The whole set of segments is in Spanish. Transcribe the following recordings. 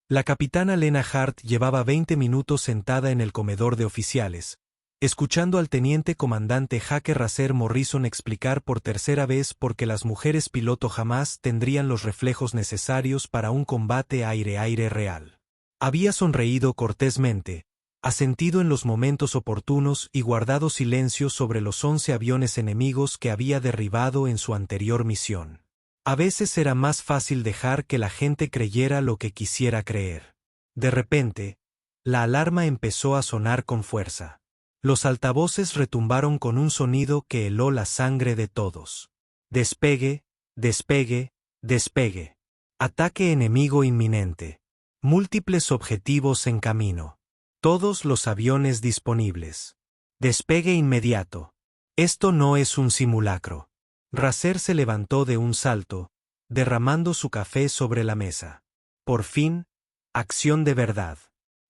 La capitana Lena Hart llevaba 20 minutos sentada en el comedor de oficiales, escuchando al teniente comandante Jake Racer Morrison explicar por tercera vez por qué las mujeres piloto jamás tendrían los reflejos necesarios para un combate aire-aire real. Había sonreído cortésmente, asentido en los momentos oportunos y guardado silencio sobre los 11 aviones enemigos que había derribado en su anterior misión. A veces era más fácil dejar que la gente creyera lo que quisiera creer. De repente, la alarma empezó a sonar con fuerza. Los altavoces retumbaron con un sonido que heló la sangre de todos. Despegue, despegue, despegue. Ataque enemigo inminente. Múltiples objetivos en camino. Todos los aviones disponibles. Despegue inmediato. Esto no es un simulacro. Racer se levantó de un salto, derramando su café sobre la mesa. Por fin, acción de verdad.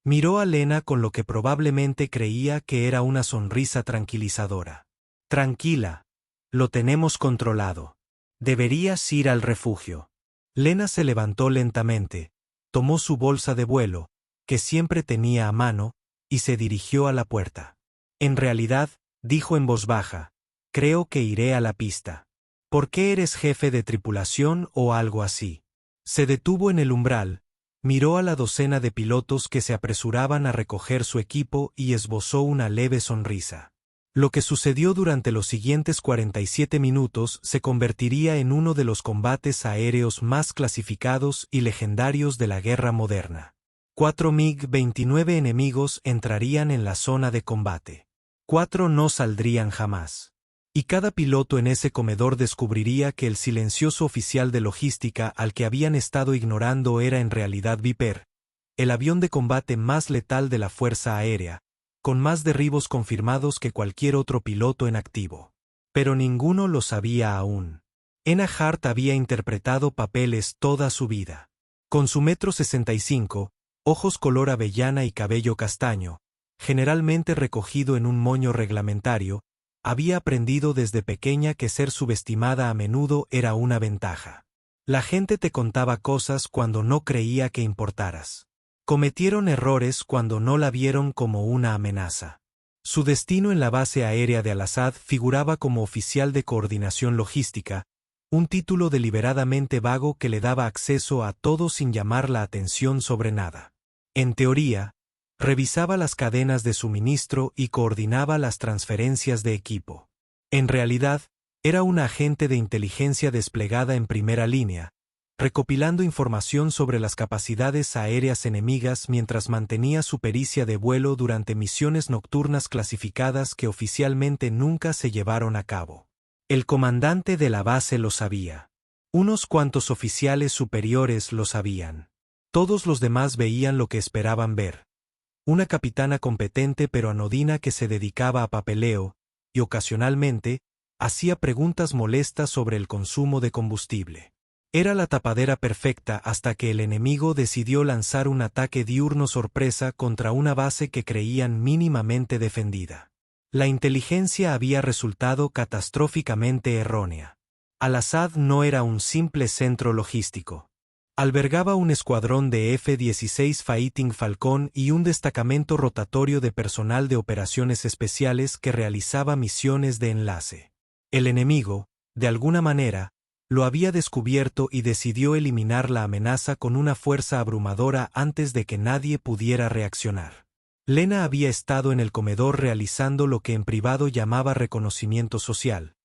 Miró a Lena con lo que probablemente creía que era una sonrisa tranquilizadora. Tranquila, lo tenemos controlado. Deberías ir al refugio. Lena se levantó lentamente, tomó su bolsa de vuelo, que siempre tenía a mano, y se dirigió a la puerta. En realidad, dijo en voz baja, creo que iré a la pista. ¿Por qué eres jefe de tripulación o algo así? Se detuvo en el umbral, miró a la docena de pilotos que se apresuraban a recoger su equipo y esbozó una leve sonrisa. Lo que sucedió durante los siguientes 47 minutos se convertiría en uno de los combates aéreos más clasificados y legendarios de la guerra moderna. 4 MiG-29 enemigos entrarían en la zona de combate. 4 no saldrían jamás. Y cada piloto en ese comedor descubriría que el silencioso oficial de logística al que habían estado ignorando era en realidad Viper, el avión de combate más letal de la Fuerza Aérea, con más derribos confirmados que cualquier otro piloto en activo. Pero ninguno lo sabía aún. Lena Hart había interpretado papeles toda su vida. Con su 1,65 m, ojos color avellana y cabello castaño, generalmente recogido en un moño reglamentario, había aprendido desde pequeña que ser subestimada a menudo era una ventaja. La gente te contaba cosas cuando no creía que importaras. Cometieron errores cuando no la vieron como una amenaza. Su destino en la base aérea de Al-Asad figuraba como oficial de coordinación logística, un título deliberadamente vago que le daba acceso a todo sin llamar la atención sobre nada. En teoría, revisaba las cadenas de suministro y coordinaba las transferencias de equipo. En realidad, era una agente de inteligencia desplegada en primera línea, recopilando información sobre las capacidades aéreas enemigas mientras mantenía su pericia de vuelo durante misiones nocturnas clasificadas que oficialmente nunca se llevaron a cabo. El comandante de la base lo sabía. Unos cuantos oficiales superiores lo sabían. Todos los demás veían lo que esperaban ver. Una capitana competente pero anodina que se dedicaba a papeleo, y ocasionalmente, hacía preguntas molestas sobre el consumo de combustible. Era la tapadera perfecta hasta que el enemigo decidió lanzar un ataque diurno sorpresa contra una base que creían mínimamente defendida. La inteligencia había resultado catastróficamente errónea. Al-Asad no era un simple centro logístico. Albergaba un escuadrón de F-16 Fighting Falcon y un destacamento rotatorio de personal de operaciones especiales que realizaba misiones de enlace. El enemigo, de alguna manera, lo había descubierto y decidió eliminar la amenaza con una fuerza abrumadora antes de que nadie pudiera reaccionar. Lena había estado en el comedor realizando lo que en privado llamaba reconocimiento social.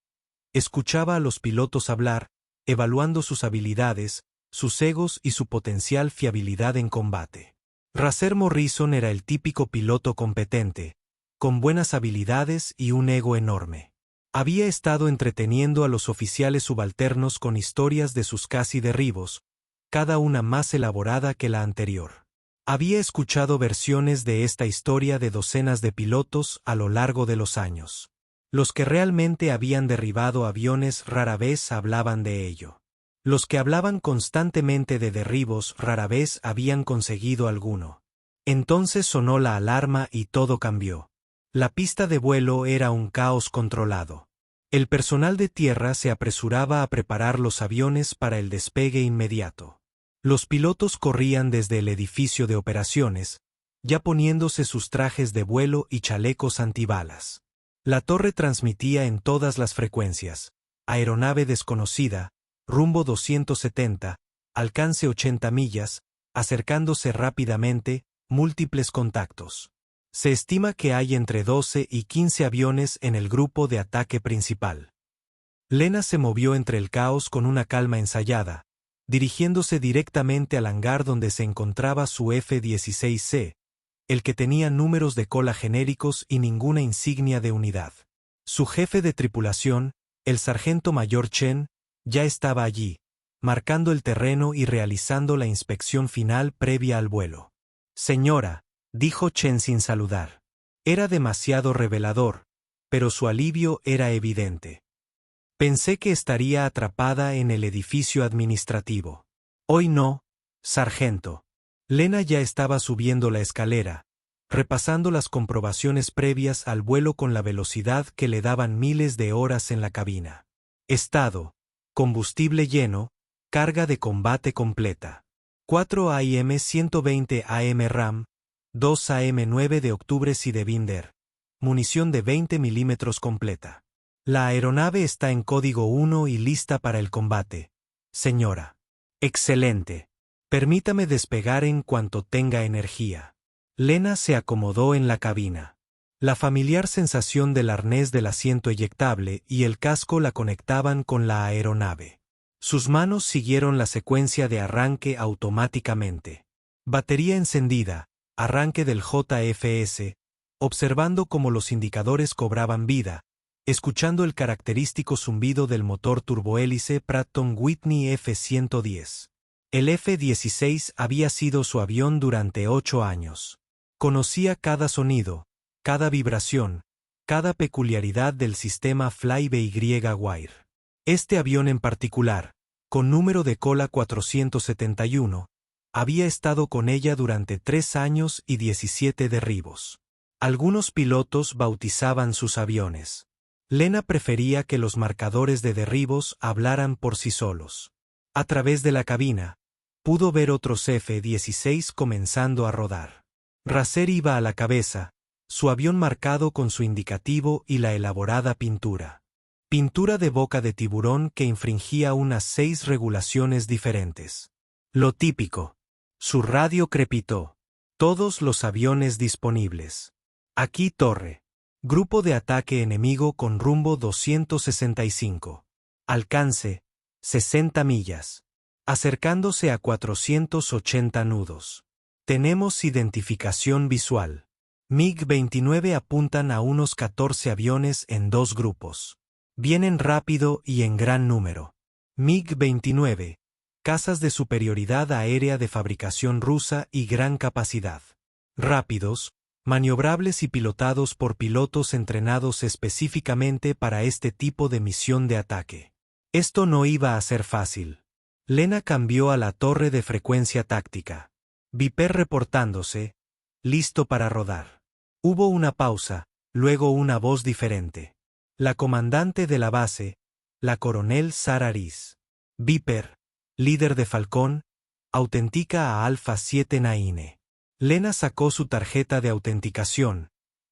Escuchaba a los pilotos hablar, evaluando sus habilidades, sus egos y su potencial fiabilidad en combate. Racer Morrison era el típico piloto competente, con buenas habilidades y un ego enorme. Había estado entreteniendo a los oficiales subalternos con historias de sus casi derribos, cada una más elaborada que la anterior. Había escuchado versiones de esta historia de docenas de pilotos a lo largo de los años. Los que realmente habían derribado aviones rara vez hablaban de ello. Los que hablaban constantemente de derribos rara vez habían conseguido alguno. Entonces sonó la alarma y todo cambió. La pista de vuelo era un caos controlado. El personal de tierra se apresuraba a preparar los aviones para el despegue inmediato. Los pilotos corrían desde el edificio de operaciones, ya poniéndose sus trajes de vuelo y chalecos antibalas. La torre transmitía en todas las frecuencias. Aeronave desconocida, rumbo 270, alcance 80 millas, acercándose rápidamente, múltiples contactos. Se estima que hay entre 12 y 15 aviones en el grupo de ataque principal. Lena se movió entre el caos con una calma ensayada, dirigiéndose directamente al hangar donde se encontraba su F-16C, el que tenía números de cola genéricos y ninguna insignia de unidad. Su jefe de tripulación, el sargento mayor Chen, ya estaba allí, marcando el terreno y realizando la inspección final previa al vuelo. «Señora», dijo Chen sin saludar. Era demasiado revelador, pero su alivio era evidente. «Pensé que estaría atrapada en el edificio administrativo». «Hoy no, sargento». Lena ya estaba subiendo la escalera, repasando las comprobaciones previas al vuelo con la velocidad que le daban miles de horas en la cabina. Estado: combustible lleno, carga de combate completa. 4 AM 120 AM RAM, 2 AM 9 de octubre Sidewinder. Munición de 20 milímetros completa. La aeronave está en código 1 y lista para el combate, señora. Excelente. Permítame despegar en cuanto tenga energía. Lena se acomodó en la cabina. La familiar sensación del arnés del asiento eyectable y el casco la conectaban con la aeronave. Sus manos siguieron la secuencia de arranque automáticamente. Batería encendida, arranque del JFS, observando cómo los indicadores cobraban vida, escuchando el característico zumbido del motor turbohélice Pratt & Whitney F-110. El F-16 había sido su avión durante 8 años. Conocía cada sonido, cada vibración, cada peculiaridad del sistema Fly-by-Wire. Este avión en particular, con número de cola 471, había estado con ella durante 3 años y 17 derribos. Algunos pilotos bautizaban sus aviones. Lena prefería que los marcadores de derribos hablaran por sí solos. A través de la cabina, pudo ver otros F-16 comenzando a rodar. Racer iba a la cabeza, su avión marcado con su indicativo y la elaborada pintura. Pintura de boca de tiburón que infringía unas 6 regulaciones diferentes. Lo típico. Su radio crepitó. Todos los aviones disponibles. Aquí torre. Grupo de ataque enemigo con rumbo 265. Alcance: 60 millas. Acercándose a 480 nudos. Tenemos identificación visual. MiG-29 apuntan a unos 14 aviones en 2 grupos. Vienen rápido y en gran número. MiG-29, cazas de superioridad aérea de fabricación rusa y gran capacidad. Rápidos, maniobrables y pilotados por pilotos entrenados específicamente para este tipo de misión de ataque. Esto no iba a ser fácil. Lena cambió a la torre de frecuencia táctica. Viper reportándose, listo para rodar. Hubo una pausa, luego una voz diferente. La comandante de la base, la coronel Sara Rees. Viper, líder de Falcón, autentica a Alpha 7 Naine. Lena sacó su tarjeta de autenticación.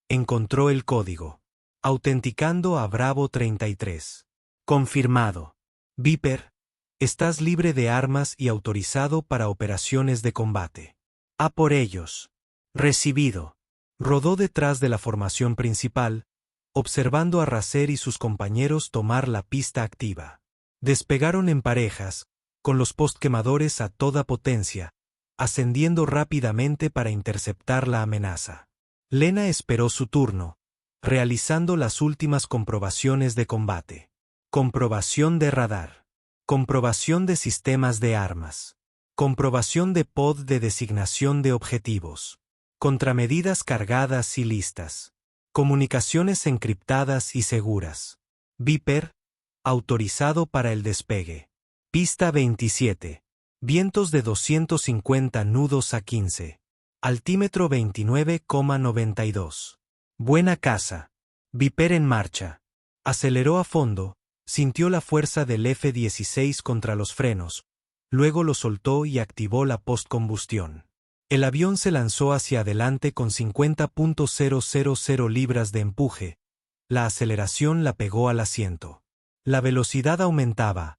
Encontró el código. Autenticando a Bravo 33. Confirmado. Viper, estás libre de armas y autorizado para operaciones de combate. A por ellos. Recibido. Rodó detrás de la formación principal, observando a Racer y sus compañeros tomar la pista activa. Despegaron en parejas, con los postquemadores a toda potencia, ascendiendo rápidamente para interceptar la amenaza. Lena esperó su turno, realizando las últimas comprobaciones de combate. Comprobación de radar. Comprobación de sistemas de armas. Comprobación de pod de designación de objetivos. Contramedidas cargadas y listas. Comunicaciones encriptadas y seguras. Viper, autorizado para el despegue. Pista 27. Vientos de 250 nudos a 15. Altímetro 29,92. Buena caza. Viper en marcha. Aceleró a fondo, sintió la fuerza del F-16 contra los frenos, luego lo soltó y activó la postcombustión. El avión se lanzó hacia adelante con 50.000 libras de empuje. La aceleración la pegó al asiento. La velocidad aumentaba.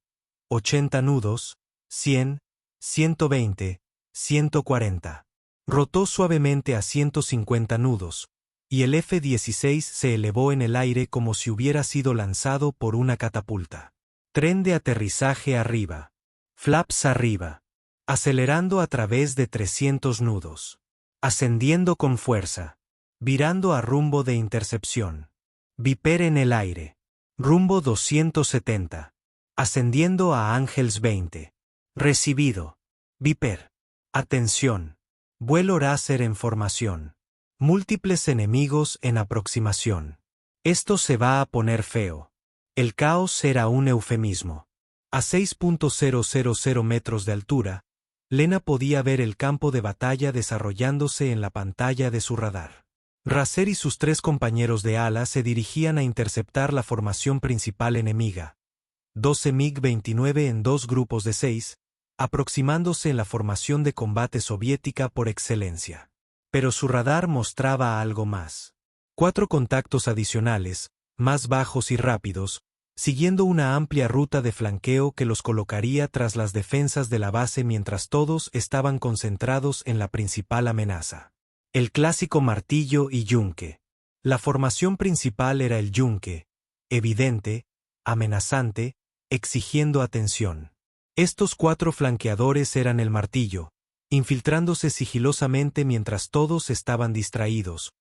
80 nudos, 100, 120, 140. Rotó suavemente a 150 nudos, y el F-16 se elevó en el aire como si hubiera sido lanzado por una catapulta. Tren de aterrizaje arriba. Flaps arriba. Acelerando a través de 300 nudos. Ascendiendo con fuerza. Virando a rumbo de intercepción. Viper en el aire. Rumbo 270. Ascendiendo a Ángels 20. Recibido. Viper. Atención. Vuelo Racer en formación. Múltiples enemigos en aproximación. Esto se va a poner feo. El caos será un eufemismo. A 6.000 metros de altura, Lena podía ver el campo de batalla desarrollándose en la pantalla de su radar. Racer y sus 3 compañeros de ala se dirigían a interceptar la formación principal enemiga. 12 MiG-29 en 2 grupos de 6, aproximándose en la formación de combate soviética por excelencia. Pero su radar mostraba algo más. 4 contactos adicionales, más bajos y rápidos, siguiendo una amplia ruta de flanqueo que los colocaría tras las defensas de la base mientras todos estaban concentrados en la principal amenaza. El clásico martillo y yunque. La formación principal era el yunque, evidente, amenazante, exigiendo atención. Estos 4 flanqueadores eran el martillo, infiltrándose sigilosamente mientras todos estaban distraídos,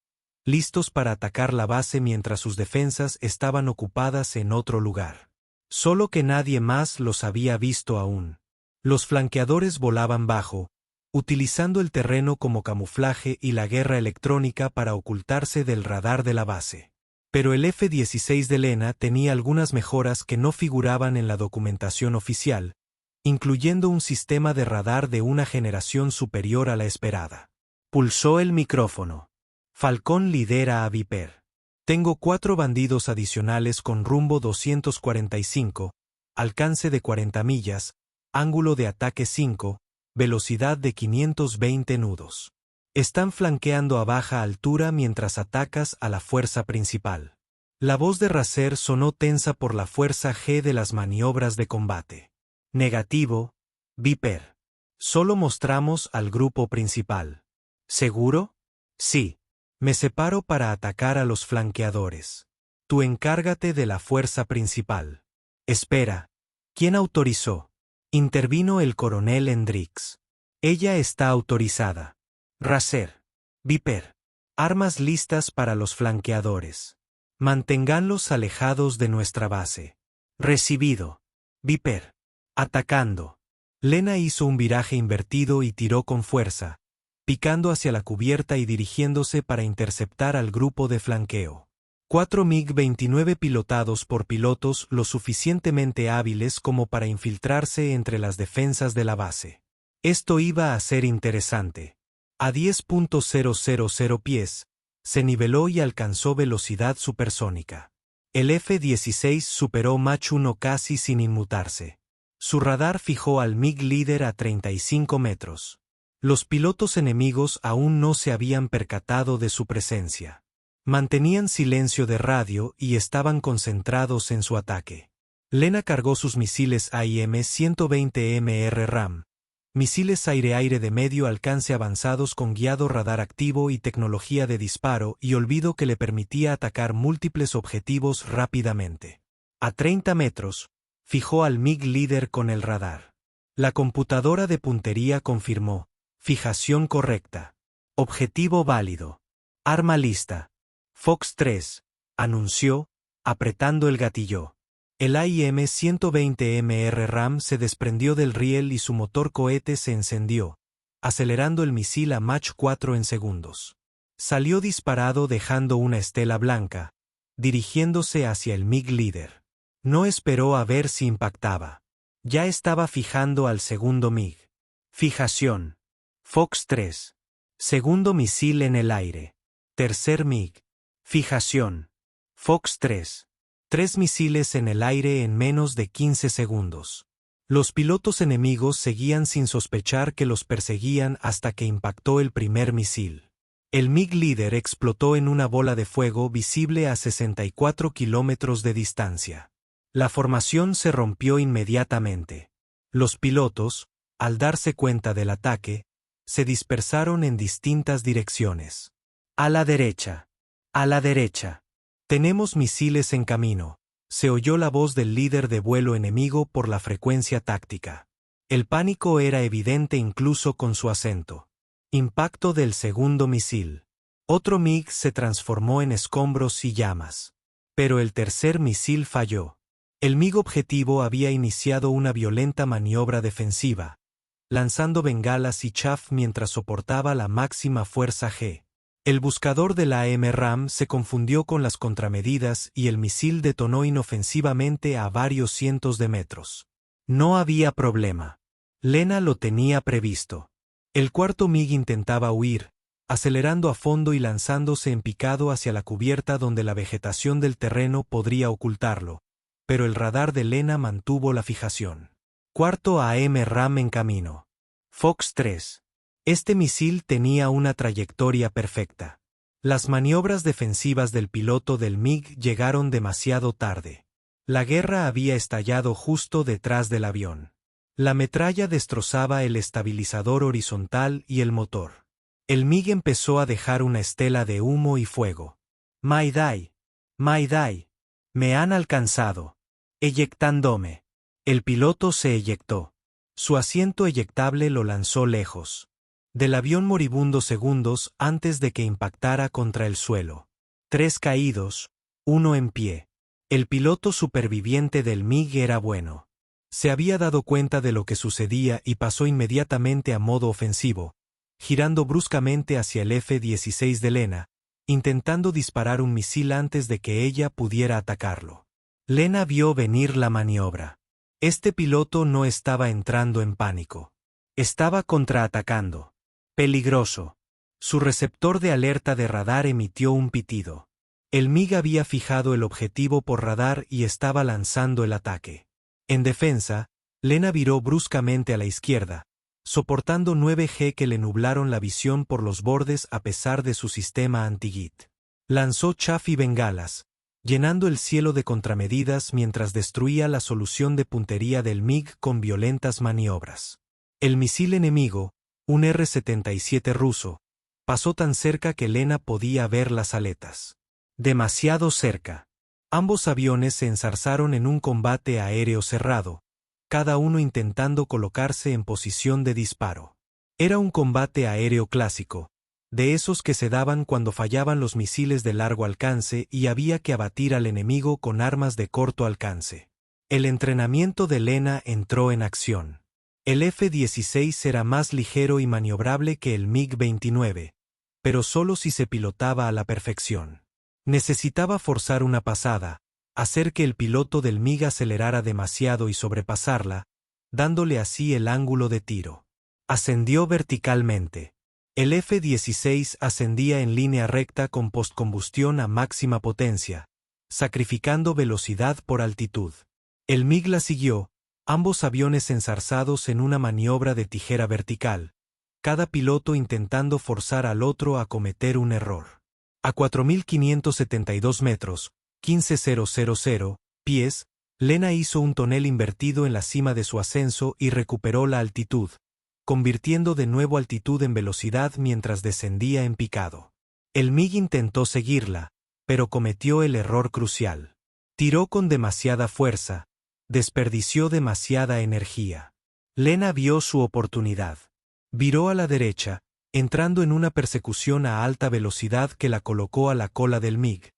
listos para atacar la base mientras sus defensas estaban ocupadas en otro lugar. Solo que nadie más los había visto aún. Los flanqueadores volaban bajo, utilizando el terreno como camuflaje y la guerra electrónica para ocultarse del radar de la base. Pero el F-16 de Lena tenía algunas mejoras que no figuraban en la documentación oficial, incluyendo un sistema de radar de una generación superior a la esperada. Pulsó el micrófono. Falcón lidera a Viper. Tengo 4 bandidos adicionales con rumbo 245, alcance de 40 millas, ángulo de ataque 5, velocidad de 520 nudos. Están flanqueando a baja altura mientras atacas a la fuerza principal. La voz de Racer sonó tensa por la fuerza G de las maniobras de combate. Negativo, Viper. Solo mostramos al grupo principal. ¿Seguro? Sí. Me separo para atacar a los flanqueadores. Tú encárgate de la fuerza principal. Espera. ¿Quién autorizó? Intervino el coronel Hendricks. Ella está autorizada. Racer. Viper. Armas listas para los flanqueadores. Manténganlos alejados de nuestra base. Recibido. Viper. Atacando. Lena hizo un viraje invertido y tiró con fuerza, picando hacia la cubierta y dirigiéndose para interceptar al grupo de flanqueo. 4 MiG-29 pilotados por pilotos lo suficientemente hábiles como para infiltrarse entre las defensas de la base. Esto iba a ser interesante. A 10.000 pies, se niveló y alcanzó velocidad supersónica. El F-16 superó Mach 1 casi sin inmutarse. Su radar fijó al MiG líder a 35 metros. Los pilotos enemigos aún no se habían percatado de su presencia. Mantenían silencio de radio y estaban concentrados en su ataque. Lena cargó sus misiles AIM-120 MRAM, misiles aire-aire de medio alcance avanzados con guiado radar activo y tecnología de disparo y olvido que le permitía atacar múltiples objetivos rápidamente. A 30 metros, fijó al MiG líder con el radar. La computadora de puntería confirmó. Fijación correcta. Objetivo válido. Arma lista. Fox 3, anunció, apretando el gatillo. El AIM-120 MRAM se desprendió del riel y su motor cohete se encendió, acelerando el misil a Mach 4 en segundos. Salió disparado dejando una estela blanca, dirigiéndose hacia el MiG líder. No esperó a ver si impactaba. Ya estaba fijando al segundo MiG. Fijación. Fox 3. Segundo misil en el aire. Tercer MiG. Fijación. Fox 3. 3 misiles en el aire en menos de 15 segundos. Los pilotos enemigos seguían sin sospechar que los perseguían hasta que impactó el primer misil. El MiG líder explotó en una bola de fuego visible a 64 kilómetros de distancia. La formación se rompió inmediatamente. Los pilotos, al darse cuenta del ataque, se dispersaron en distintas direcciones. A la derecha. A la derecha. Tenemos misiles en camino. Se oyó la voz del líder de vuelo enemigo por la frecuencia táctica. El pánico era evidente incluso con su acento. Impacto del segundo misil. Otro MiG se transformó en escombros y llamas. Pero el tercer misil falló. El MiG objetivo había iniciado una violenta maniobra defensiva, lanzando bengalas y chaff mientras soportaba la máxima fuerza G. El buscador de la AMRAAM se confundió con las contramedidas y el misil detonó inofensivamente a varios cientos de metros. No había problema. Lena lo tenía previsto. El cuarto MiG intentaba huir, acelerando a fondo y lanzándose en picado hacia la cubierta donde la vegetación del terreno podría ocultarlo, pero el radar de Lena mantuvo la fijación. Cuarto AMRAAM en camino. Fox 3. Este misil tenía una trayectoria perfecta. Las maniobras defensivas del piloto del MiG llegaron demasiado tarde. La guerra había estallado justo detrás del avión. La metralla destrozaba el estabilizador horizontal y el motor. El MiG empezó a dejar una estela de humo y fuego. Mayday. Mayday. Me han alcanzado. Eyectándome. El piloto se eyectó. Su asiento eyectable lo lanzó lejos del avión moribundo segundos antes de que impactara contra el suelo. 3 caídos, 1 en pie. El piloto superviviente del MiG era bueno. Se había dado cuenta de lo que sucedía y pasó inmediatamente a modo ofensivo, girando bruscamente hacia el F-16 de Lena, intentando disparar un misil antes de que ella pudiera atacarlo. Lena vio venir la maniobra. Este piloto no estaba entrando en pánico. Estaba contraatacando. Peligroso. Su receptor de alerta de radar emitió un pitido. El MiG había fijado el objetivo por radar y estaba lanzando el ataque. En defensa, Lena viró bruscamente a la izquierda, soportando 9G que le nublaron la visión por los bordes a pesar de su sistema anti-GIT. Lanzó chaff y bengalas, llenando el cielo de contramedidas mientras destruía la solución de puntería del MiG con violentas maniobras. El misil enemigo, un R-77 ruso, pasó tan cerca que Lena podía ver las aletas. Demasiado cerca. Ambos aviones se enzarzaron en un combate aéreo cerrado, cada uno intentando colocarse en posición de disparo. Era un combate aéreo clásico, de esos que se daban cuando fallaban los misiles de largo alcance y había que abatir al enemigo con armas de corto alcance. El entrenamiento de Lena entró en acción. El F-16 era más ligero y maniobrable que el MiG-29, pero solo si se pilotaba a la perfección. Necesitaba forzar una pasada, hacer que el piloto del MiG acelerara demasiado y sobrepasarla, dándole así el ángulo de tiro. Ascendió verticalmente. El F-16 ascendía en línea recta con postcombustión a máxima potencia, sacrificando velocidad por altitud. El MiG la siguió, ambos aviones enzarzados en una maniobra de tijera vertical, cada piloto intentando forzar al otro a cometer un error. A 4.572 metros, 15.000 pies, Lena hizo un tonel invertido en la cima de su ascenso y recuperó la altitud, convirtiendo de nuevo altitud en velocidad mientras descendía en picado. El MiG intentó seguirla, pero cometió el error crucial. Tiró con demasiada fuerza, desperdició demasiada energía. Lena vio su oportunidad. Viró a la derecha, entrando en una persecución a alta velocidad que la colocó a la cola del MiG,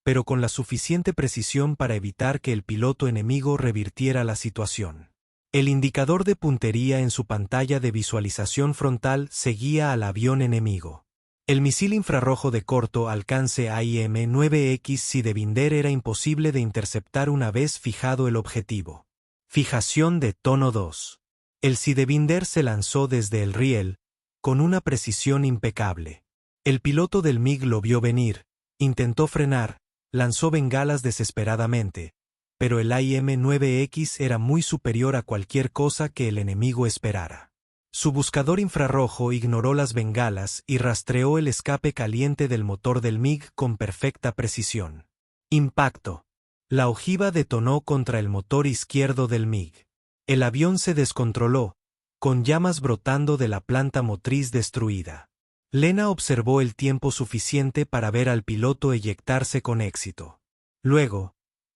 pero con la suficiente precisión para evitar que el piloto enemigo revirtiera la situación. El indicador de puntería en su pantalla de visualización frontal seguía al avión enemigo. El misil infrarrojo de corto alcance AIM-9X Sidewinder era imposible de interceptar una vez fijado el objetivo. Fijación de tono 2. El Sidewinder se lanzó desde el riel, con una precisión impecable. El piloto del MiG lo vio venir, intentó frenar, lanzó bengalas desesperadamente, pero el IM-9X era muy superior a cualquier cosa que el enemigo esperara. Su buscador infrarrojo ignoró las bengalas y rastreó el escape caliente del motor del MiG con perfecta precisión. Impacto. La ojiva detonó contra el motor izquierdo del MiG. El avión se descontroló, con llamas brotando de la planta motriz destruida. Lena observó el tiempo suficiente para ver al piloto eyectarse con éxito. Luego,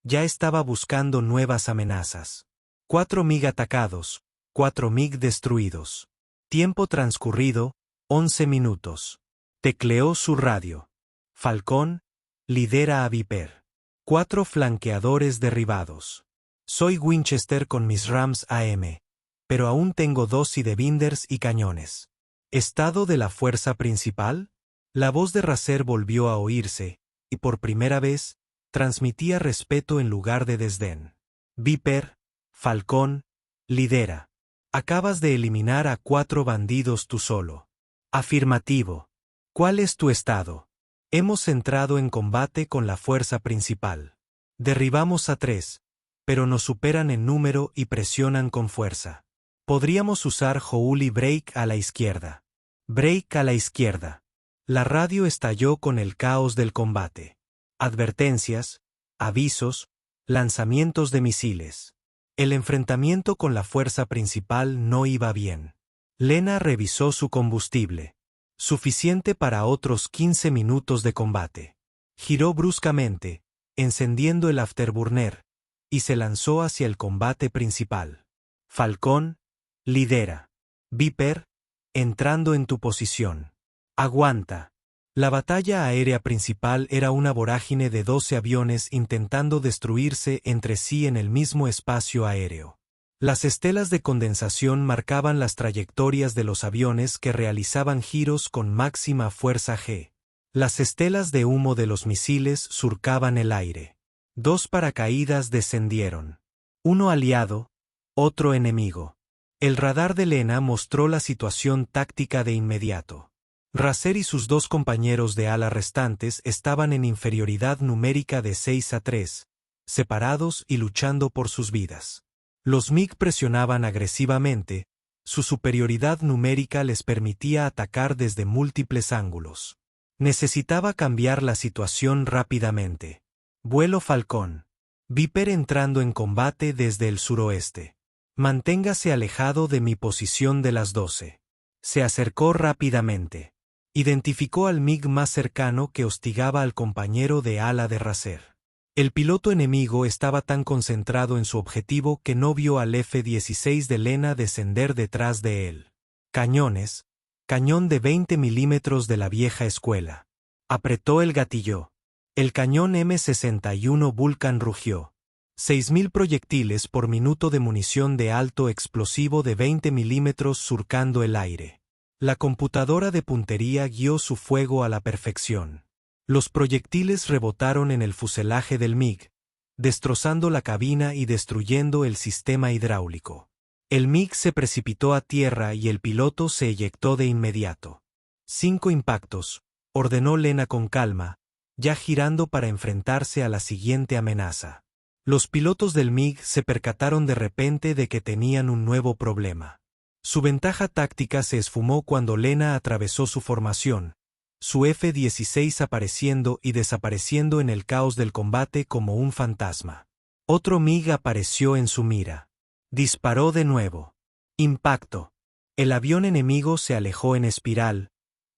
ya estaba buscando nuevas amenazas. 4 MiG atacados, 4 MiG destruidos. Tiempo transcurrido, 11 minutos. Tecleó su radio. Falcón, lidera a Viper. 4 flanqueadores derribados. Soy Winchester con mis Rams AM, pero aún tengo 2 Sidebinders y cañones. ¿Estado de la fuerza principal? La voz de Racer volvió a oírse, y por primera vez, transmitía respeto en lugar de desdén. Viper, Falcón, lidera. Acabas de eliminar a 4 bandidos tú solo. Afirmativo. ¿Cuál es tu estado? Hemos entrado en combate con la fuerza principal. Derribamos a 3, pero nos superan en número y presionan con fuerza. Podríamos usar Holy Break a la izquierda. Break a la izquierda. La radio estalló con el caos del combate. Advertencias, avisos, lanzamientos de misiles. El enfrentamiento con la fuerza principal no iba bien. Lena revisó su combustible. Suficiente para otros 15 minutos de combate. Giró bruscamente, encendiendo el afterburner, y se lanzó hacia el combate principal. Falcón, lidera. Viper, entrando en tu posición. Aguanta. La batalla aérea principal era una vorágine de 12 aviones intentando destruirse entre sí en el mismo espacio aéreo. Las estelas de condensación marcaban las trayectorias de los aviones que realizaban giros con máxima fuerza G. Las estelas de humo de los misiles surcaban el aire. 2 paracaídas descendieron. Uno aliado, otro enemigo. El radar de Lena mostró la situación táctica de inmediato. Racer y sus 2 compañeros de ala restantes estaban en inferioridad numérica de 6-3, separados y luchando por sus vidas. Los MiG presionaban agresivamente, su superioridad numérica les permitía atacar desde múltiples ángulos. Necesitaba cambiar la situación rápidamente. Vuelo Falcón. Viper entrando en combate desde el suroeste. Manténgase alejado de mi posición de las 12. Se acercó rápidamente. Identificó al MiG más cercano que hostigaba al compañero de ala de Racer. El piloto enemigo estaba tan concentrado en su objetivo que no vio al F-16 de Lena descender detrás de él. Cañones. Cañón de 20 milímetros de la vieja escuela. Apretó el gatillo. El cañón M61 Vulcan rugió. 6.000 proyectiles por minuto de munición de alto explosivo de 20 milímetros surcando el aire. La computadora de puntería guió su fuego a la perfección. Los proyectiles rebotaron en el fuselaje del MiG, destrozando la cabina y destruyendo el sistema hidráulico. El MiG se precipitó a tierra y el piloto se eyectó de inmediato. 5 impactos, ordenó Lena con calma, ya girando para enfrentarse a la siguiente amenaza. Los pilotos del MiG se percataron de repente de que tenían un nuevo problema. Su ventaja táctica se esfumó cuando Lena atravesó su formación, su F-16 apareciendo y desapareciendo en el caos del combate como un fantasma. Otro MiG apareció en su mira. Disparó de nuevo. Impacto. El avión enemigo se alejó en espiral,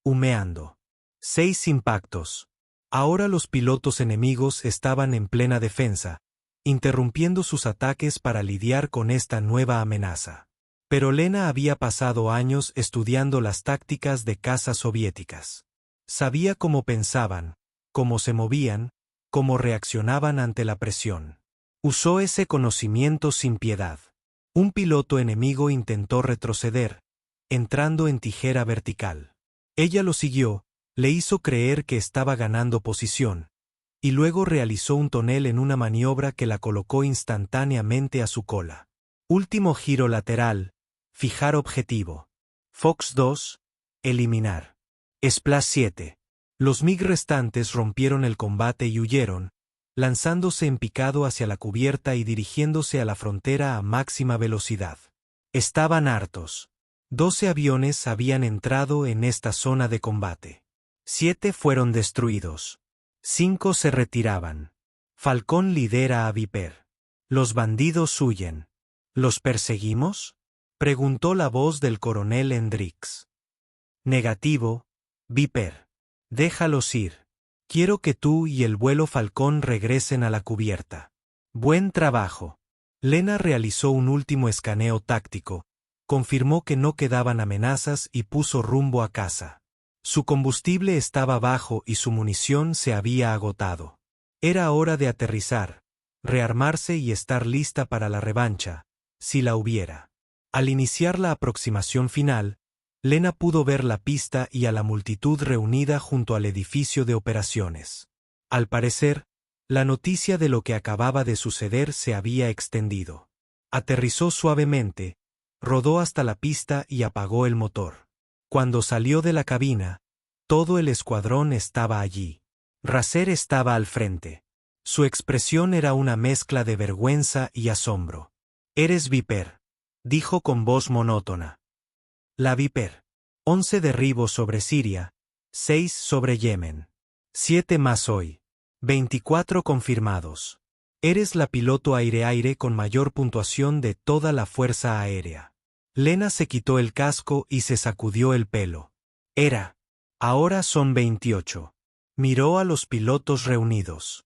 humeando. 6 impactos. Ahora los pilotos enemigos estaban en plena defensa, interrumpiendo sus ataques para lidiar con esta nueva amenaza. Pero Lena había pasado años estudiando las tácticas de caza soviéticas. Sabía cómo pensaban, cómo se movían, cómo reaccionaban ante la presión. Usó ese conocimiento sin piedad. Un piloto enemigo intentó retroceder, entrando en tijera vertical. Ella lo siguió, le hizo creer que estaba ganando posición, y luego realizó un tonel en una maniobra que la colocó instantáneamente a su cola. Último giro lateral. Fijar objetivo. Fox 2. Eliminar. Splash 7. Los MiG restantes rompieron el combate y huyeron, lanzándose en picado hacia la cubierta y dirigiéndose a la frontera a máxima velocidad. Estaban hartos. 12 aviones habían entrado en esta zona de combate. 7 fueron destruidos. 5 se retiraban. Falcón lidera a Viper. Los bandidos huyen. ¿Los perseguimos?, preguntó la voz del coronel Hendricks. Negativo, Viper. Déjalos ir. Quiero que tú y el vuelo Falcón regresen a la cubierta. Buen trabajo. Lena realizó un último escaneo táctico, confirmó que no quedaban amenazas y puso rumbo a casa. Su combustible estaba bajo y su munición se había agotado. Era hora de aterrizar, rearmarse y estar lista para la revancha, si la hubiera. Al iniciar la aproximación final, Lena pudo ver la pista y a la multitud reunida junto al edificio de operaciones. Al parecer, la noticia de lo que acababa de suceder se había extendido. Aterrizó suavemente, rodó hasta la pista y apagó el motor. Cuando salió de la cabina, todo el escuadrón estaba allí. Racer estaba al frente. Su expresión era una mezcla de vergüenza y asombro. «Eres Viper», dijo con voz monótona. La Viper. 11 derribos sobre Siria, 6 sobre Yemen. 7 más hoy. 24 confirmados. Eres la piloto aire-aire con mayor puntuación de toda la Fuerza Aérea. Lena se quitó el casco y se sacudió el pelo. Ahora son 28. Miró a los pilotos reunidos.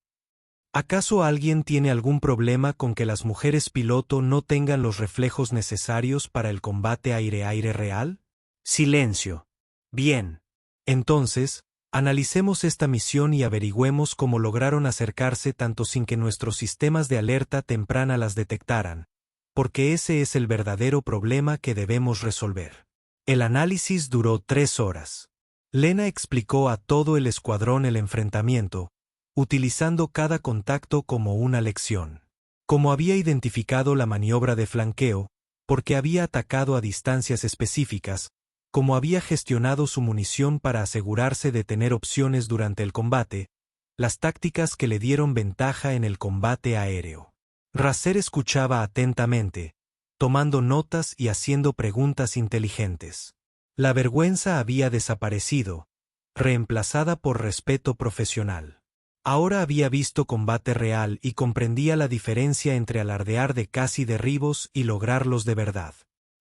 ¿Acaso alguien tiene algún problema con que las mujeres piloto no tengan los reflejos necesarios para el combate aire-aire real? Silencio. Bien. Entonces, analicemos esta misión y averigüemos cómo lograron acercarse tanto sin que nuestros sistemas de alerta temprana las detectaran, porque ese es el verdadero problema que debemos resolver. El análisis duró 3 horas. Lena explicó a todo el escuadrón el enfrentamiento, utilizando cada contacto como una lección. Cómo había identificado la maniobra de flanqueo, porque había atacado a distancias específicas, cómo había gestionado su munición para asegurarse de tener opciones durante el combate, las tácticas que le dieron ventaja en el combate aéreo. Racer escuchaba atentamente, tomando notas y haciendo preguntas inteligentes. La vergüenza había desaparecido, reemplazada por respeto profesional. Ahora había visto combate real y comprendía la diferencia entre alardear de casi derribos y lograrlos de verdad.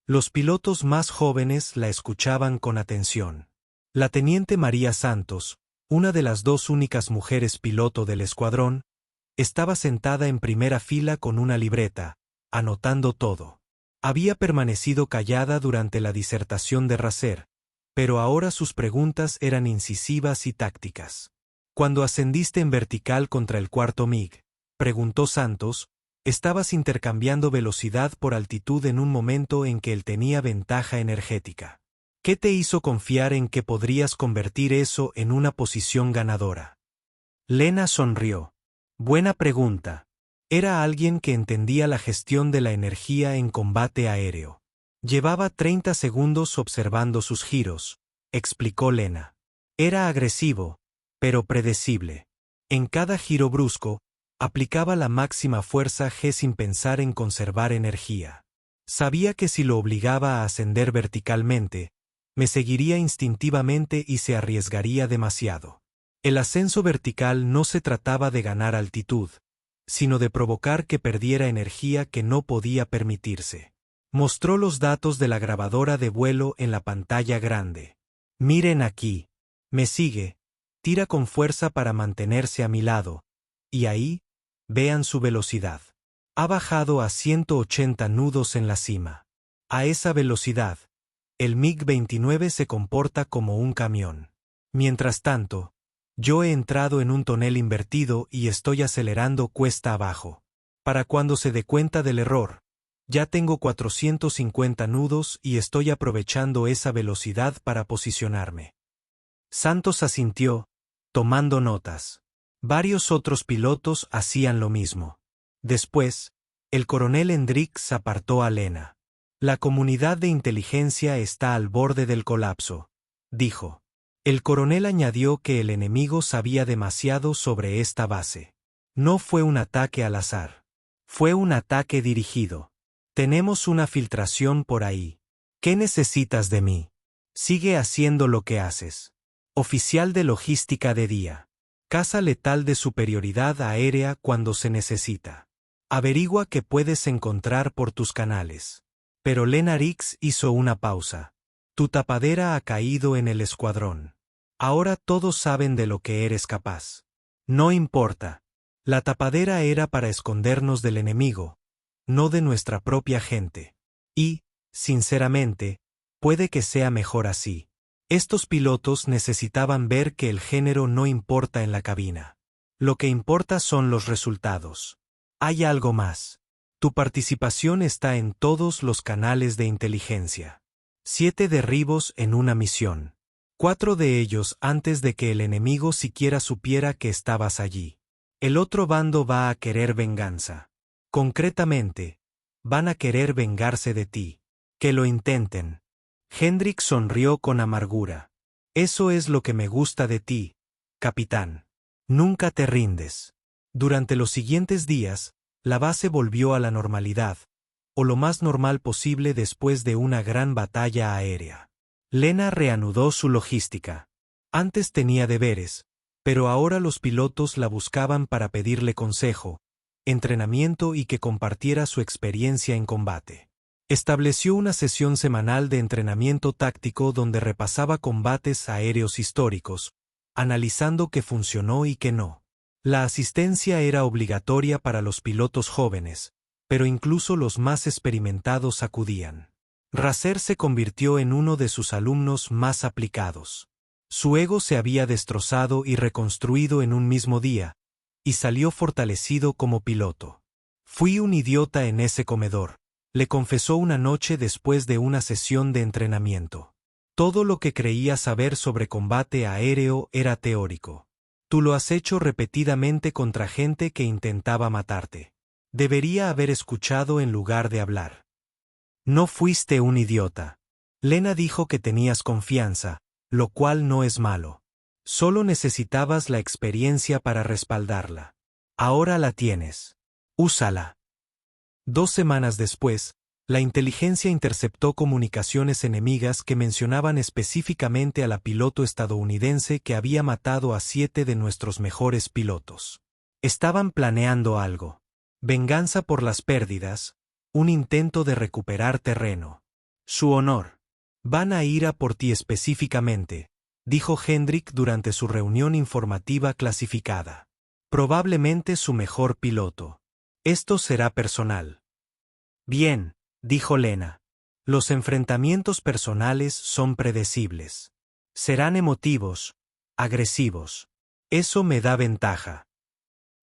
Los pilotos más jóvenes la escuchaban con atención. La teniente María Santos, una de las 2 únicas mujeres piloto del escuadrón, estaba sentada en primera fila con una libreta, anotando todo. Había permanecido callada durante la disertación de Racer, pero ahora sus preguntas eran incisivas y tácticas. «Cuando ascendiste en vertical contra el 4º MiG», preguntó Santos, «estabas intercambiando velocidad por altitud en un momento en que él tenía ventaja energética. ¿Qué te hizo confiar en que podrías convertir eso en una posición ganadora?» Lena sonrió. «Buena pregunta. Era alguien que entendía la gestión de la energía en combate aéreo. Llevaba 30 segundos observando sus giros», explicó Lena. «Era agresivo, pero predecible. En cada giro brusco, aplicaba la máxima fuerza G sin pensar en conservar energía. Sabía que si lo obligaba a ascender verticalmente, me seguiría instintivamente y se arriesgaría demasiado. El ascenso vertical no se trataba de ganar altitud, sino de provocar que perdiera energía que no podía permitirse». Mostró los datos de la grabadora de vuelo en la pantalla grande. «Miren aquí. Me sigue. Tira con fuerza para mantenerse a mi lado. Y ahí, vean su velocidad. Ha bajado a 180 nudos en la cima. A esa velocidad, el MiG-29 se comporta como un camión. Mientras tanto, yo he entrado en un tonel invertido y estoy acelerando cuesta abajo. Para cuando se dé cuenta del error, ya tengo 450 nudos y estoy aprovechando esa velocidad para posicionarme». Santos asintió, tomando notas. Varios otros pilotos hacían lo mismo. Después, el coronel Hendricks apartó a Lena. «La comunidad de inteligencia está al borde del colapso», dijo. El coronel añadió que el enemigo sabía demasiado sobre esta base. No fue un ataque al azar. Fue un ataque dirigido. Tenemos una filtración por ahí. ¿Qué necesitas de mí? Sigue haciendo lo que haces. Oficial de logística de día. Caza letal de superioridad aérea cuando se necesita. Averigua qué puedes encontrar por tus canales. Pero Lena Rix hizo una pausa. Tu tapadera ha caído en el escuadrón. Ahora todos saben de lo que eres capaz. No importa. La tapadera era para escondernos del enemigo, no de nuestra propia gente. Y, sinceramente, puede que sea mejor así. Estos pilotos necesitaban ver que el género no importa en la cabina. Lo que importa son los resultados. Hay algo más. Tu participación está en todos los canales de inteligencia. 7 derribos en una misión. 4 de ellos antes de que el enemigo siquiera supiera que estabas allí. El otro bando va a querer venganza. Concretamente, van a querer vengarse de ti. Que lo intenten. Hendrik sonrió con amargura. Eso es lo que me gusta de ti, capitán. Nunca te rindes. Durante los siguientes días, la base volvió a la normalidad, o lo más normal posible después de una gran batalla aérea. Lena reanudó su logística. Antes tenía deberes, pero ahora los pilotos la buscaban para pedirle consejo, entrenamiento y que compartiera su experiencia en combate. Estableció una sesión semanal de entrenamiento táctico donde repasaba combates aéreos históricos, analizando qué funcionó y qué no. La asistencia era obligatoria para los pilotos jóvenes, pero incluso los más experimentados acudían. Racer se convirtió en uno de sus alumnos más aplicados. Su ego se había destrozado y reconstruido en un mismo día, y salió fortalecido como piloto. Fui un idiota en ese comedor, le confesó una noche después de una sesión de entrenamiento. Todo lo que creía saber sobre combate aéreo era teórico. Tú lo has hecho repetidamente contra gente que intentaba matarte. Debería haber escuchado en lugar de hablar. No fuiste un idiota. Lena dijo que tenías confianza, lo cual no es malo. Solo necesitabas la experiencia para respaldarla. Ahora la tienes. Úsala. 2 semanas después, la inteligencia interceptó comunicaciones enemigas que mencionaban específicamente a la piloto estadounidense que había matado a 7 de nuestros mejores pilotos. Estaban planeando algo. Venganza por las pérdidas, un intento de recuperar terreno. Su honor. Van a ir a por ti específicamente, dijo Hendrik durante su reunión informativa clasificada. Probablemente su mejor piloto. Esto será personal. Bien, dijo Lena. Los enfrentamientos personales son predecibles. Serán emotivos, agresivos. Eso me da ventaja.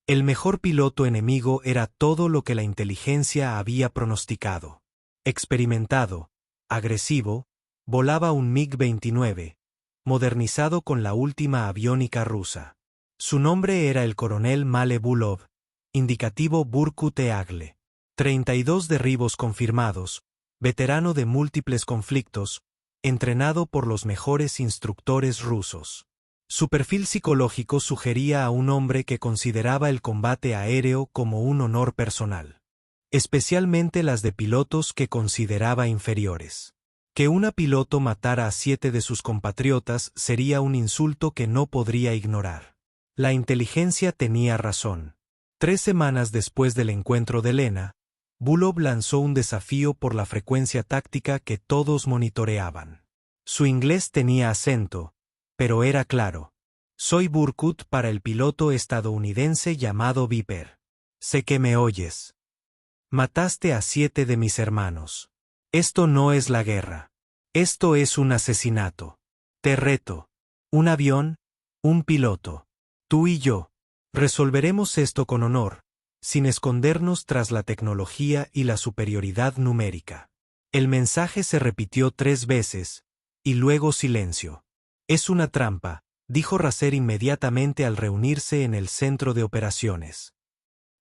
El mejor piloto enemigo era todo lo que la inteligencia había pronosticado. Experimentado, agresivo, volaba un MiG-29, modernizado con la última aviónica rusa. Su nombre era el coronel Male Bulov, indicativo Burkut Eagle. 32 derribos confirmados, veterano de múltiples conflictos, entrenado por los mejores instructores rusos. Su perfil psicológico sugería a un hombre que consideraba el combate aéreo como un honor personal. Especialmente las de pilotos que consideraba inferiores. Que una piloto matara a 7 de sus compatriotas sería un insulto que no podría ignorar. La inteligencia tenía razón. 3 semanas después del encuentro de Lena, Bulov lanzó un desafío por la frecuencia táctica que todos monitoreaban. Su inglés tenía acento, pero era claro. Soy Burkut para el piloto estadounidense llamado Viper. Sé que me oyes. Mataste a 7 de mis hermanos. Esto no es la guerra. Esto es un asesinato. Te reto. Un avión, un piloto. Tú y yo. Resolveremos esto con honor, sin escondernos tras la tecnología y la superioridad numérica. El mensaje se repitió 3 veces, y luego silencio. Es una trampa, dijo Racer inmediatamente al reunirse en el centro de operaciones.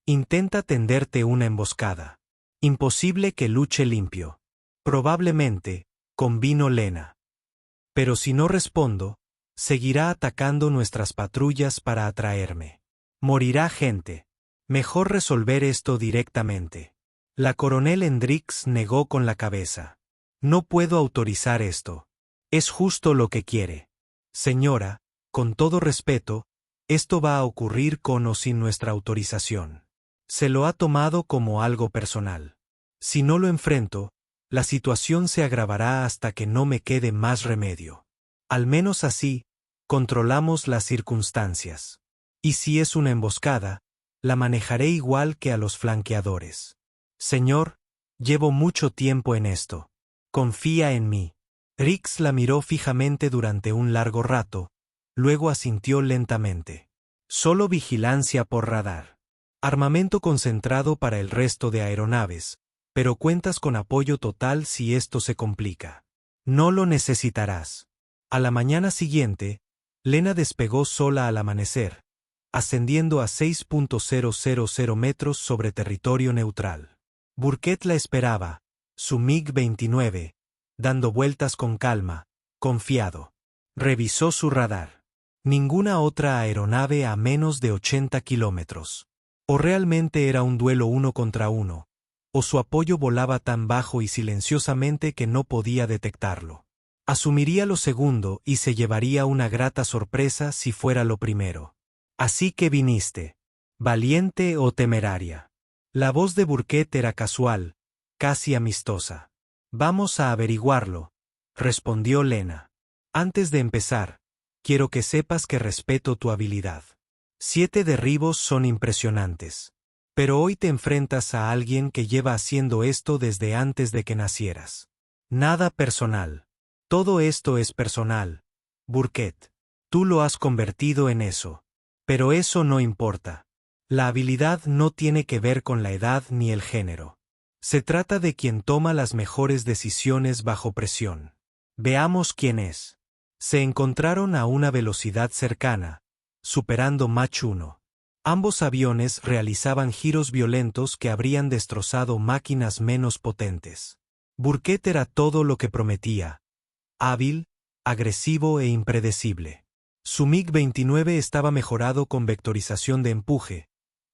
Intenta tenderte una emboscada. Imposible que luche limpio. Probablemente, convino Lena. Pero si no respondo, seguirá atacando nuestras patrullas para atraerme. Morirá gente. Mejor resolver esto directamente. La coronel Hendricks negó con la cabeza. No puedo autorizar esto. Es justo lo que quiere. Señora, con todo respeto, esto va a ocurrir con o sin nuestra autorización. Se lo ha tomado como algo personal. Si no lo enfrento, la situación se agravará hasta que no me quede más remedio. Al menos así, controlamos las circunstancias. Y si es una emboscada, la manejaré igual que a los flanqueadores. Señor, llevo mucho tiempo en esto. Confía en mí. Rix la miró fijamente durante un largo rato, luego asintió lentamente. Solo vigilancia por radar. Armamento concentrado para el resto de aeronaves, pero cuentas con apoyo total si esto se complica. No lo necesitarás. A la mañana siguiente, Lena despegó sola al amanecer, ascendiendo a 6.000 metros sobre territorio neutral. Burkett la esperaba, su MiG-29, dando vueltas con calma, confiado. Revisó su radar. Ninguna otra aeronave a menos de 80 kilómetros. O realmente era un duelo 1 contra 1, o su apoyo volaba tan bajo y silenciosamente que no podía detectarlo. Asumiría lo segundo y se llevaría una grata sorpresa si fuera lo primero. Así que viniste. ¿Valiente o temeraria? La voz de Burkett era casual, casi amistosa. Vamos a averiguarlo, respondió Lena. Antes de empezar, quiero que sepas que respeto tu habilidad. 7 derribos son impresionantes. Pero hoy te enfrentas a alguien que lleva haciendo esto desde antes de que nacieras. Nada personal. Todo esto es personal, Burkett. Tú lo has convertido en eso. Pero eso no importa. La habilidad no tiene que ver con la edad ni el género. Se trata de quien toma las mejores decisiones bajo presión. Veamos quién es. Se encontraron a una velocidad cercana, superando Mach 1. Ambos aviones realizaban giros violentos que habrían destrozado máquinas menos potentes. Burkett era todo lo que prometía. Hábil, agresivo e impredecible. Su MiG-29 estaba mejorado con vectorización de empuje,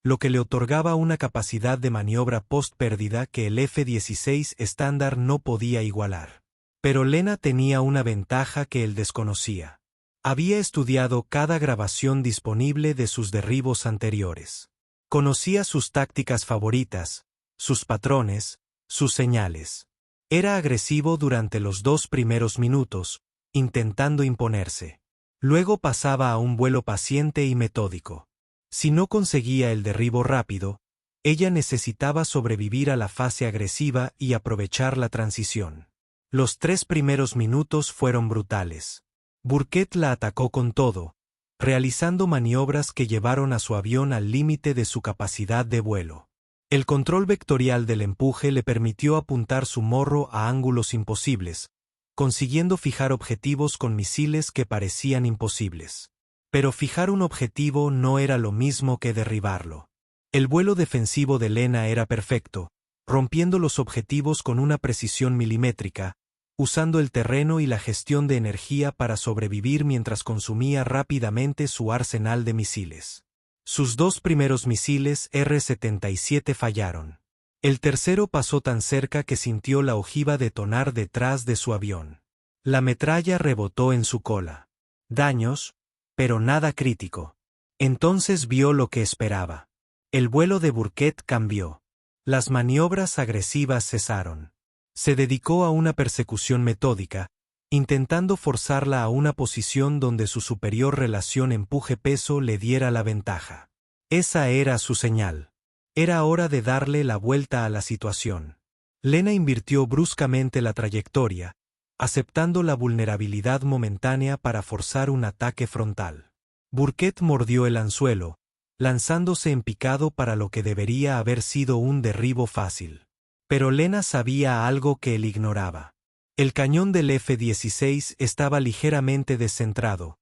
lo que le otorgaba una capacidad de maniobra post-pérdida que el F-16 estándar no podía igualar. Pero Lena tenía una ventaja que él desconocía. Había estudiado cada grabación disponible de sus derribos anteriores. Conocía sus tácticas favoritas, sus patrones, sus señales. Era agresivo durante los 2 primeros minutos, intentando imponerse. Luego pasaba a un vuelo paciente y metódico. Si no conseguía el derribo rápido, ella necesitaba sobrevivir a la fase agresiva y aprovechar la transición. Los 3 primeros minutos fueron brutales. Burkett la atacó con todo, realizando maniobras que llevaron a su avión al límite de su capacidad de vuelo. El control vectorial del empuje le permitió apuntar su morro a ángulos imposibles, consiguiendo fijar objetivos con misiles que parecían imposibles. Pero fijar un objetivo no era lo mismo que derribarlo. El vuelo defensivo de Lena era perfecto, rompiendo los objetivos con una precisión milimétrica, usando el terreno y la gestión de energía para sobrevivir mientras consumía rápidamente su arsenal de misiles. Sus 2 primeros misiles R-77 fallaron. El tercero pasó tan cerca que sintió la ojiva detonar detrás de su avión. La metralla rebotó en su cola. Daños, pero nada crítico. Entonces vio lo que esperaba. El vuelo de Burkett cambió. Las maniobras agresivas cesaron. Se dedicó a una persecución metódica, intentando forzarla a una posición donde su superior relación empuje-peso le diera la ventaja. Esa era su señal. Era hora de darle la vuelta a la situación. Lena invirtió bruscamente la trayectoria, aceptando la vulnerabilidad momentánea para forzar un ataque frontal. Burkett mordió el anzuelo, lanzándose en picado para lo que debería haber sido un derribo fácil. Pero Lena sabía algo que él ignoraba. El cañón del F-16 estaba ligeramente descentrado,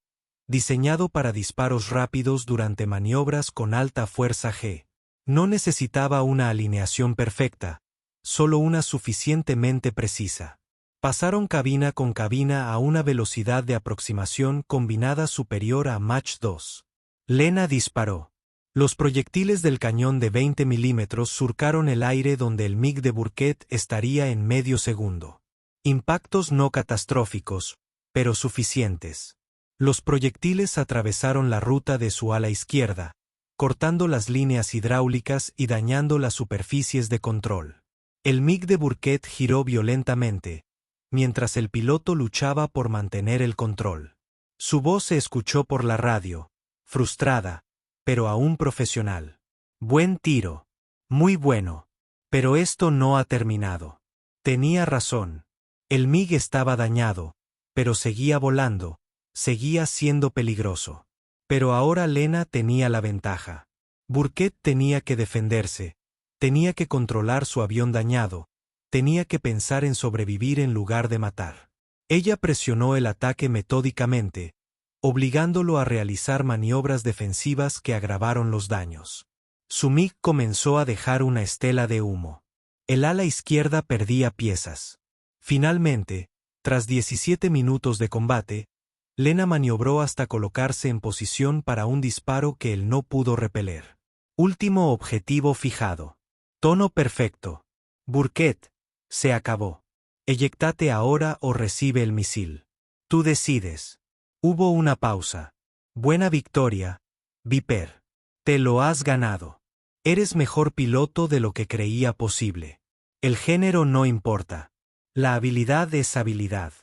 diseñado para disparos rápidos durante maniobras con alta fuerza G. No necesitaba una alineación perfecta, solo una suficientemente precisa. Pasaron cabina con cabina a una velocidad de aproximación combinada superior a Mach 2. Lena disparó. Los proyectiles del cañón de 20 milímetros surcaron el aire donde el MiG de Burkett estaría en medio segundo. Impactos no catastróficos, pero suficientes. Los proyectiles atravesaron la ruta de su ala izquierda, cortando las líneas hidráulicas y dañando las superficies de control. El MiG de Burkett giró violentamente, mientras el piloto luchaba por mantener el control. Su voz se escuchó por la radio, frustrada, pero aún profesional. Buen tiro. Muy bueno. Pero esto no ha terminado. Tenía razón. El MiG estaba dañado, pero seguía volando, seguía siendo peligroso. Pero ahora Lena tenía la ventaja. Burkett tenía que defenderse, tenía que controlar su avión dañado, tenía que pensar en sobrevivir en lugar de matar. Ella presionó el ataque metódicamente, obligándolo a realizar maniobras defensivas que agravaron los daños. Su MiG comenzó a dejar una estela de humo. El ala izquierda perdía piezas. Finalmente, tras 17 minutos de combate, Lena maniobró hasta colocarse en posición para un disparo que él no pudo repeler. Último objetivo fijado. Tono perfecto. Burkett, se acabó. Eyectate ahora o recibe el misil. Tú decides. Hubo una pausa. Buena victoria, Viper. Te lo has ganado. Eres mejor piloto de lo que creía posible. El género no importa. La habilidad es habilidad.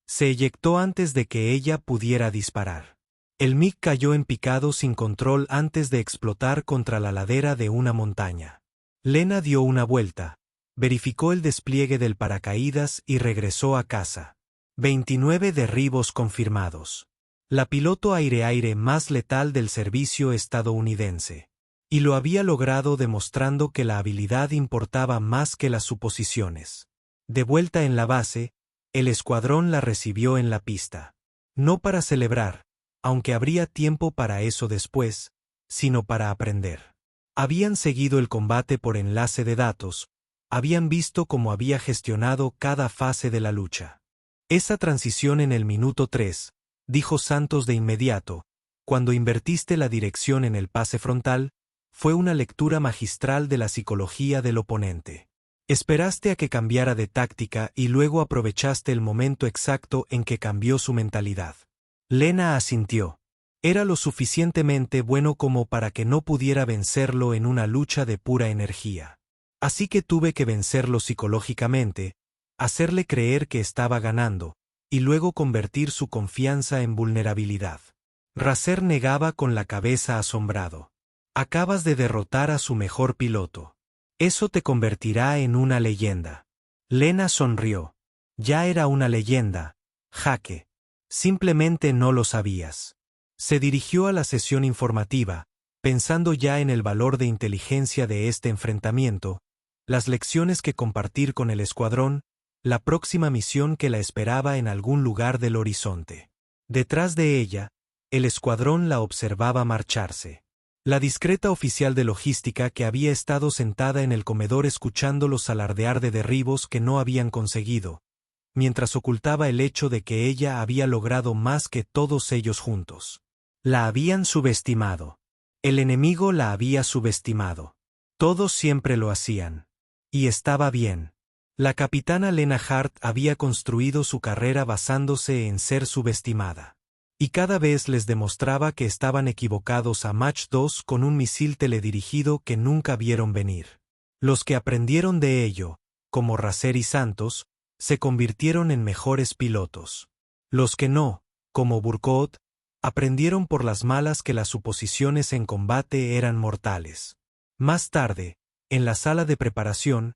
Se eyectó antes de que ella pudiera disparar. El MiG cayó en picado sin control antes de explotar contra la ladera de una montaña. Lena dio una vuelta, verificó el despliegue del paracaídas y regresó a casa. 29 derribos confirmados. La piloto aire-aire más letal del servicio estadounidense. Y lo había logrado demostrando que la habilidad importaba más que las suposiciones. De vuelta en la base, el escuadrón la recibió en la pista. No para celebrar, aunque habría tiempo para eso después, sino para aprender. Habían seguido el combate por enlace de datos, habían visto cómo había gestionado cada fase de la lucha. Esa transición en el minuto 3, dijo Santos de inmediato, cuando invertiste la dirección en el pase frontal, fue una lectura magistral de la psicología del oponente. Esperaste a que cambiara de táctica y luego aprovechaste el momento exacto en que cambió su mentalidad. Lena asintió. Era lo suficientemente bueno como para que no pudiera vencerlo en una lucha de pura energía. Así que tuve que vencerlo psicológicamente, hacerle creer que estaba ganando, y luego convertir su confianza en vulnerabilidad. Racer negaba con la cabeza asombrado. Acabas de derrotar a su mejor piloto. Eso te convertirá en una leyenda. Lena sonrió. Ya era una leyenda, Jaque. Simplemente no lo sabías. Se dirigió a la sesión informativa, pensando ya en el valor de inteligencia de este enfrentamiento, las lecciones que compartir con el escuadrón, la próxima misión que la esperaba en algún lugar del horizonte. Detrás de ella, el escuadrón la observaba marcharse. La discreta oficial de logística que había estado sentada en el comedor escuchándolos alardear de derribos que no habían conseguido, mientras ocultaba el hecho de que ella había logrado más que todos ellos juntos. La habían subestimado. El enemigo la había subestimado. Todos siempre lo hacían. Y estaba bien. La capitana Lena Hart había construido su carrera basándose en ser subestimada. Y cada vez les demostraba que estaban equivocados a Mach 2 con un misil teledirigido que nunca vieron venir. Los que aprendieron de ello, como Racer y Santos, se convirtieron en mejores pilotos. Los que no, como Burkott, aprendieron por las malas que las suposiciones en combate eran mortales. Más tarde, en la sala de preparación,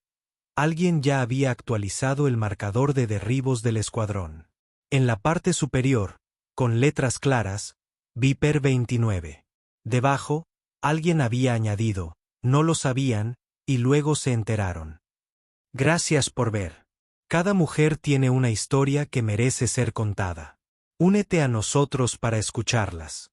alguien ya había actualizado el marcador de derribos del escuadrón. En la parte superior, con letras claras, Viper 29. Debajo, alguien había añadido, no lo sabían, y luego se enteraron. Gracias por ver. Cada mujer tiene una historia que merece ser contada. Únete a nosotros para escucharlas.